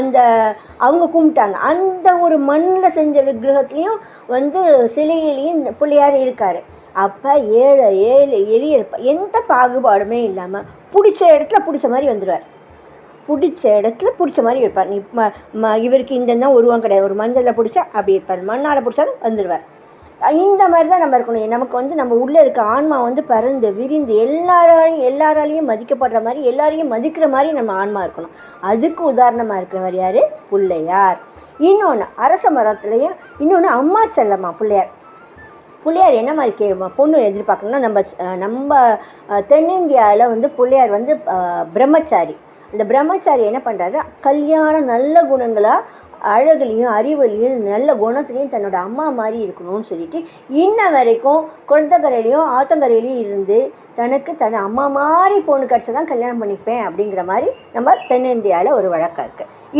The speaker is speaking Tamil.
அந்த அவங்க கும்பிட்டாங்க. அந்த ஒரு மண்ணில் செஞ்ச விக்கிரகத்துலேயும் சிலையிலையும் இந்த பிள்ளையார் இருக்கார். அப்போ ஏழு எளிய எந்த பாகுபாடுமே இல்லாமல் பிடிச்ச இடத்துல பிடிச்ச மாதிரி வந்துடுவார். பிடிச்ச இடத்துல பிடிச்ச மாதிரி இருப்பார். இவருக்கு இந்த உருவம் கிடையாது. ஒரு மஞ்சளில் பிடிச்சா அப்படி இருப்பார், மண்ணால் பிடிச்சாலும் வந்துடுவார். இந்த மாதிரி தான் நம்ம இருக்கணும். நமக்கு நம்ம உள்ளே இருக்க ஆன்மா பறந்து விரிந்து எல்லாராலையும் மதிக்கப்படுற மாதிரி, எல்லாரையும் மதிக்கிற மாதிரி நம்ம ஆன்மா இருக்கணும். அதுக்கு உதாரணமாக இருக்கிறவர் யார்? பிள்ளையார். இன்னொன்று அரச மரத்துலேயும் இன்னொன்று அம்மா செல்லம்மா பிள்ளையார். பிள்ளையார் என்ன மாதிரி பொண்ணு எதிர்பார்க்கணும்னா, நம்ம தென்னிந்தியாவில் பிள்ளையார் பிரம்மச்சாரி. இந்த பிரம்மச்சாரி என்ன பண்ணுறாரு, கல்யாணம் நல்ல குணங்களாக அழகுலையும் அறிவுலையும் நல்ல குணத்துலையும் தன்னோட அம்மா மாதிரி இருக்கணும்னு சொல்லிட்டு இன்ன வரைக்கும் குளத்தக்கரையிலையும் ஆத்தங்கரையிலையும் இருந்து தன் அம்மா மாதிரி பொண்ணு கிடச்சி தான் கல்யாணம் பண்ணிப்பேன் அப்படிங்கிற மாதிரி நம்ம தென்னிந்தியாவில் ஒரு வழக்கம் இருக்குது.